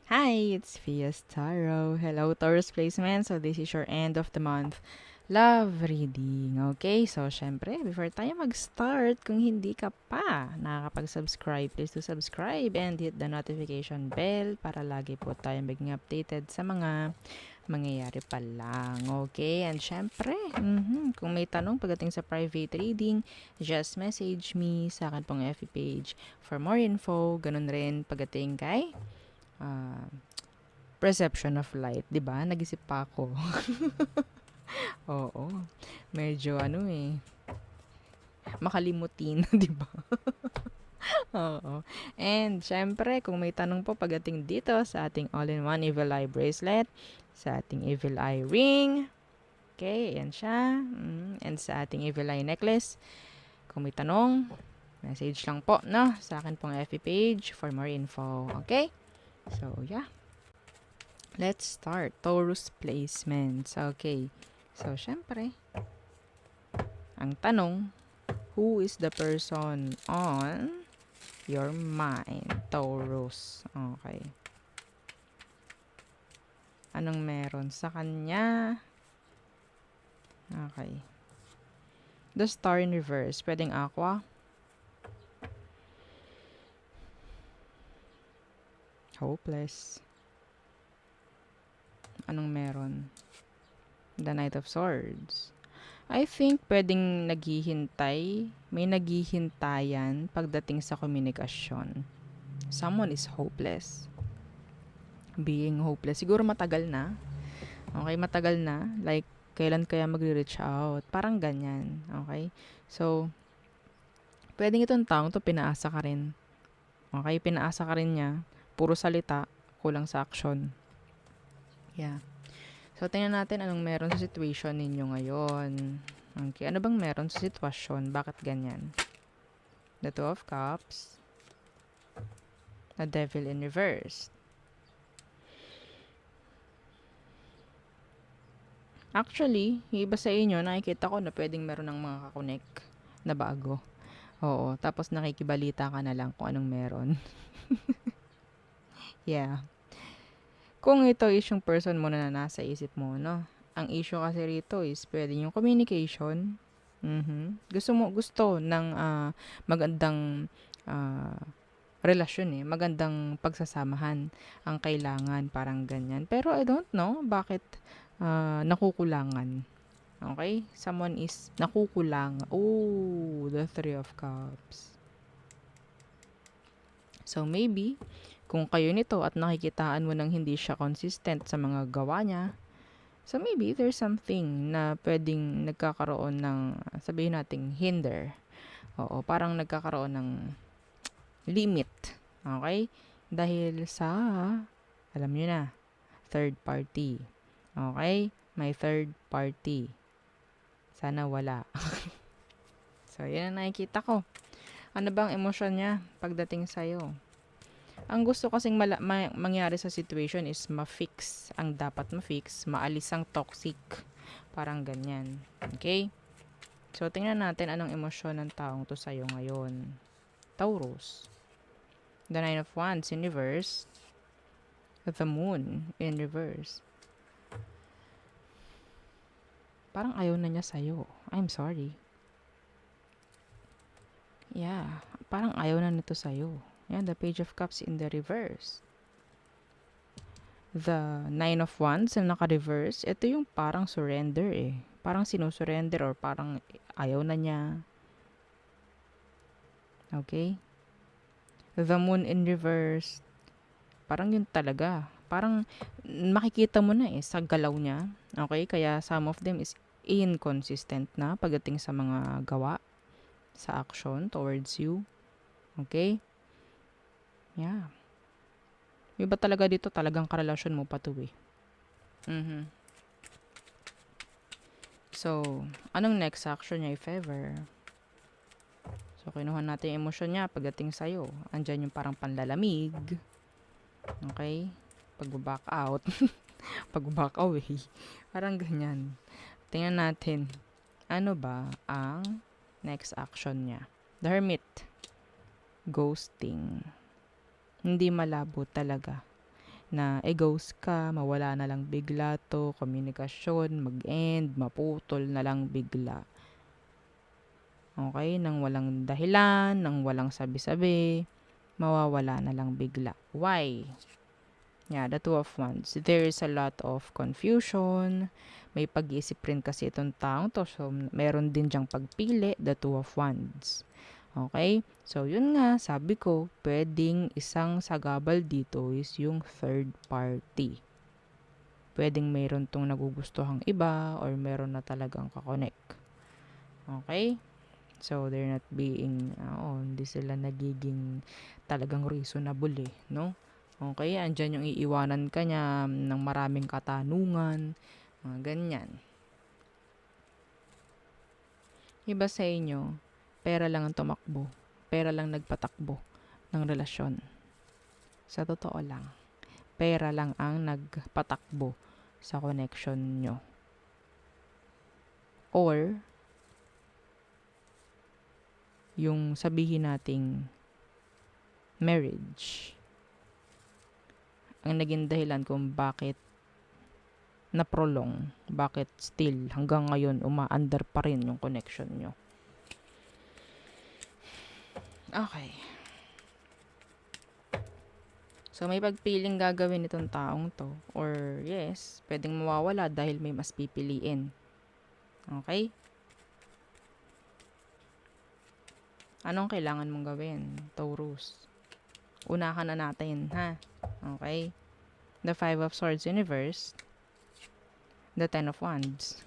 Hi, it's Fias Tarot. Hello, Taurus placement. So, this is your end of the month love reading. Okay, so syempre, before tayo mag-start, kung hindi ka pa nakakapag-subscribe, please do subscribe and hit the notification bell para lagi po tayo maging updated sa mga mangyayari pa lang. Okay, and syempre, kung may tanong pagdating sa private reading, just message me sa akin pong FB page for more info. Ganun rin pagdating kay ah, perception of light, 'di ba? Nag-isip pa ako. Oo. Medyo makalimutin, 'di ba? Oo. And syempre, kung may tanong po pagdating dito sa ating all-in-one Evil Eye bracelet, sa ating Evil Eye ring, okay, yan siya. And sa ating Evil Eye necklace, kung may tanong, message lang po, no? Sa akin pong FB page for more info. Okay? So, yeah. Let's start. Taurus placements. Okay. So, syempre, ang tanong, who is the person on your mind? Taurus. Okay. Anong meron sa kanya? Okay. The Star in Reverse. Pwedeng Aqua. Hopeless. Anong meron? The Knight of Swords. I think pwedeng naghihintay. May naghihintayan pagdating sa komunikasyon. Someone is hopeless. Being hopeless. Siguro matagal na. Okay, matagal na. Like, kailan kaya magre-reach out? Parang ganyan. Okay? So, pwedeng itong taong to pinaasa ka rin. Okay? Pinaasa ka rin niya. Puro salita, kulang sa action. Yeah. So, tingnan natin anong meron sa situation ninyo ngayon. Okay, ano bang meron sa sitwasyon? Bakit ganyan? The Two of Cups. The Devil in Reverse. Actually, yung iba sa inyo, nakikita ko na pwedeng meron ng mga kakonek na bago. Oo, tapos nakikibalita ka na lang kung anong meron. Yeah. Kung ito is yung person mo na nasa isip mo, no? Ang issue kasi rito is pwede yung communication. Gusto ng magandang ah, relasyon eh. Magandang pagsasamahan ang kailangan. Parang ganyan. Pero I don't know bakit nakukulangan. Okay? Someone is nakukulang. Oh, the Three of Cups. So maybe, kung kayo nito at nakikitaan mo nang hindi siya consistent sa mga gawa niya, so maybe there's something na pwedeng nagkakaroon ng, sabihin nating hinder. Oo, parang nagkakaroon ng limit. Okay? Dahil sa, alam nyo na, third party. Okay? May third party. Sana wala. So, yan ang nakikita ko. Ano bang emosyon niya pagdating sa'yo? Ang gusto kasing mangyari sa situation is ma-fix ang dapat ma-fix, maalis ang toxic. Parang ganyan. Okay? So, tingnan natin anong emosyon ng taong to sa'yo ngayon. Taurus. The Nine of Wands in reverse. The Moon in reverse. Parang ayaw na niya sa'yo. I'm sorry. Yeah. Parang ayaw na nito sa'yo. Yan, the Page of Cups in the reverse. The Nine of Wands na naka-reverse, ito yung parang surrender eh. Parang sinusurrender or parang ayaw na niya. Okay? The Moon in reverse, parang yun talaga. Parang makikita mo na eh sa galaw niya. Okay? Kaya some of them is inconsistent na pagdating sa mga gawa, sa action towards you. Okay? Yeah. Yung iba talaga dito, talagang karelasyon mo pa to eh. So, anong next action niya if ever? So, kinuha natin yung emosyon niya pagdating sa'yo. Andyan yung parang panlalamig. Okay? Pag-back out. Pag-back away. Parang ganyan. Tingnan natin. Ano ba ang next action niya? The Hermit. Ghosting. Hindi malabo talaga. na ghost ka, mawala na lang bigla to, komunikasyon, mag-end, maputol na lang bigla. Okay? Nang walang dahilan, nang walang sabi-sabi, mawawala na lang bigla. Why? Yeah, the Two of Wands. There is a lot of confusion. May pag-iisip rin kasi itong taong to. So, meron din dyang pagpili, the Two of Wands. Okay? So, yun nga, sabi ko, pwedeng isang sagabal dito is yung third party. Pwedeng mayroon tong nagugustuhang iba or meron na talagang kakonek. Okay? So, they're not being, hindi sila nagiging talagang reasonable no? Okay, andyan yung iiwanan ka niya ng maraming katanungan, ganyan. Iba sa inyo, pera lang ang tumakbo, pera lang nagpatakbo ng relasyon. Sa totoo lang, pera lang ang nagpatakbo sa connection nyo. Or, yung sabihin nating marriage, ang naging dahilan kung bakit na-prolong, bakit still hanggang ngayon umaandar pa rin yung connection nyo. Okay. So, may pagpiling gagawin itong taong to. Or, yes, pwedeng mawawala dahil may mas pipiliin. Okay? Anong kailangan mong gawin, Taurus? Unahan na natin, ha? Okay? The Five of Swords in reverse. The Ten of Wands.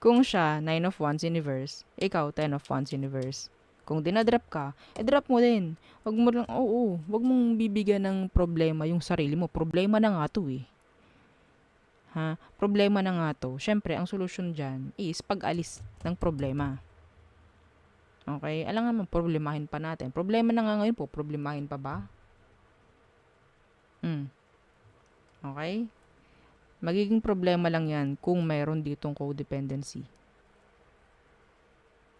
Kung siya, Nine of Wands in reverse, ikaw, Ten of Wands in reverse. Kung dinadrop ka, drop mo din. Wag mong bibigyan ng problema yung sarili mo. Problema na nga to eh. Ha? Problema na nga to. Syempre, ang solusyon dyan is pag-alis ng problema. Okay? Alam nga problemahin pa natin. Problema na nga ngayon po, problemahin pa ba? Okay? Magiging problema lang yan kung mayroon ditong codependency.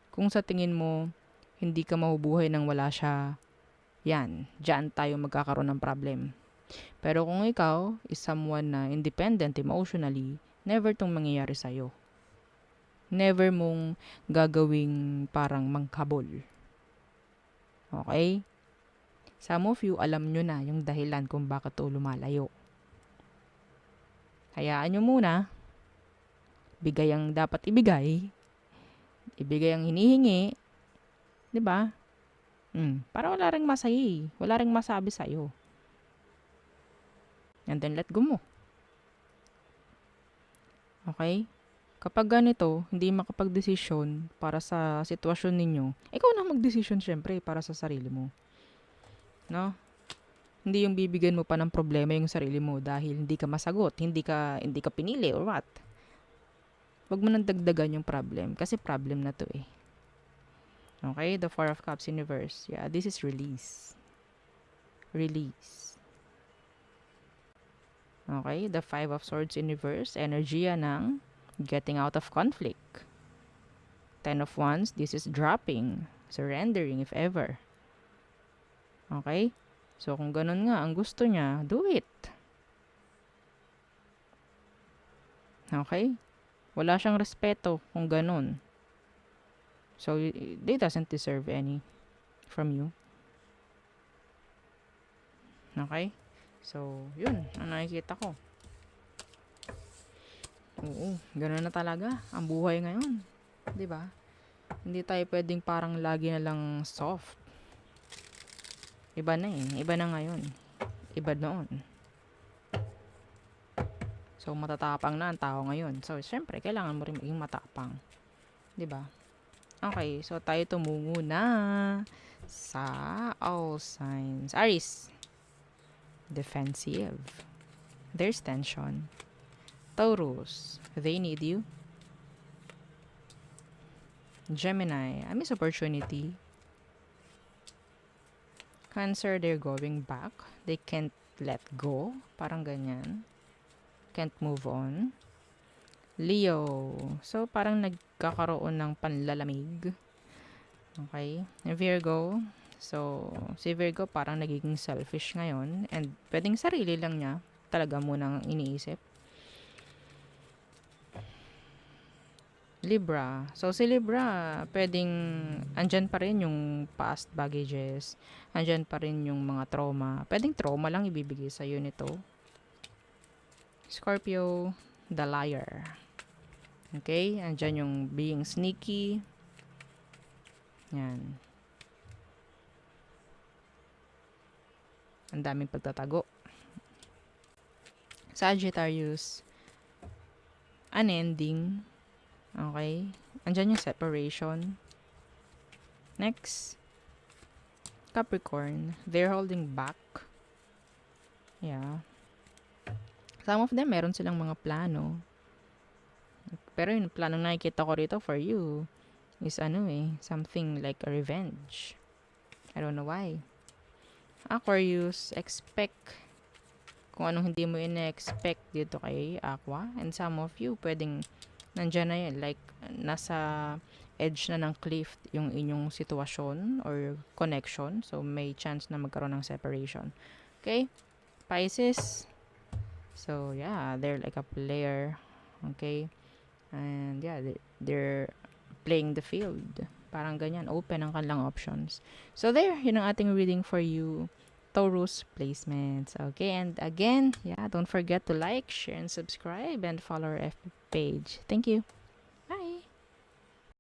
Kung sa tingin mo, hindi ka mahubuhay nang wala siya, yan, dyan tayo magkakaroon ng problem. Pero kung ikaw is someone na independent emotionally, never tong mangyayari sa'yo. Never mong gagawing parang mangkabol. Okay? Some of you, alam nyo na yung dahilan kung bakit to lumalayo. Hayaan nyo muna. Bigay ang dapat ibigay. Ibigay ang hinihingi. Diba? Para wala ring masaya. Wala ring masabi sa'yo. And then let go mo. Okay? Kapag ganito, hindi makapag-desisyon para sa sitwasyon ninyo, ikaw na mag-desisyon syempre para sa sarili mo. No? Hindi yung bibigyan mo pa ng problema yung sarili mo dahil hindi ka masagot, hindi ka pinili or what. Huwag mo nang dagdagan yung problem kasi problem na to eh. Okay? The Four of Cups in reverse. Yeah, this is release. Release. Okay? The Five of Swords in reverse. Enerhiya ng getting out of conflict. Ten of Wands, this is dropping, surrendering if ever. Okay? So, kung ganun nga ang gusto niya, do it. Okay? Wala siyang respeto kung ganun. So, they doesn't deserve any from you. Okay? So, yun. Ang nakikita ko. Oo, gano'n na talaga ang buhay ngayon. 'Di ba? Hindi tayo pwedeng parang lagi na lang soft. Iba na eh. Iba na ngayon. Iba noon. So, matatapang na ang tao ngayon. So, syempre, kailangan mo rin maging matapang. 'Di ba? Okay, so tayo tumungo na sa all signs. Aries. Defensive. There's tension. Taurus, they need you. Gemini, I miss opportunity. Cancer, they're going back. They can't let go. Parang ganyan. Can't move on. Leo, so parang nagkakaroon ng panlalamig. Okay. Virgo, So, si Virgo parang nagiging selfish ngayon and pwedeng sarili lang niya talaga munang iniisip. Libra. So, si Libra, pwedeng andyan pa rin yung past baggages. Andyan pa rin yung mga trauma. Pwedeng trauma lang ibibigay sa'yo nito. Scorpio, the liar. Okay? Andyan yung being sneaky. Yan. Ang daming pagtatago. Sagittarius, unending. Okay? Andyan yung separation. Next, Capricorn, they're holding back. Yeah. Some of them, meron silang mga plano. Pero yung planong nakikita ko rito for you is something like a revenge. I don't know why. Aquarius, expect kung anong hindi mo ina-expect dito kay Aqua. And some of you, pwedeng nandyan na yun. Like, nasa edge na ng cliff yung inyong sitwasyon or connection. So, may chance na magkaroon ng separation. Okay? Pisces. So, yeah, they're like a player. Okay? And, yeah, they're playing the field. Parang ganyan. Open ang kanilang options. So, there. Yun ang ating reading for you. Taurus placements. Okay? And again, yeah, don't forget to like, share, and subscribe and follow our FB page. Thank you.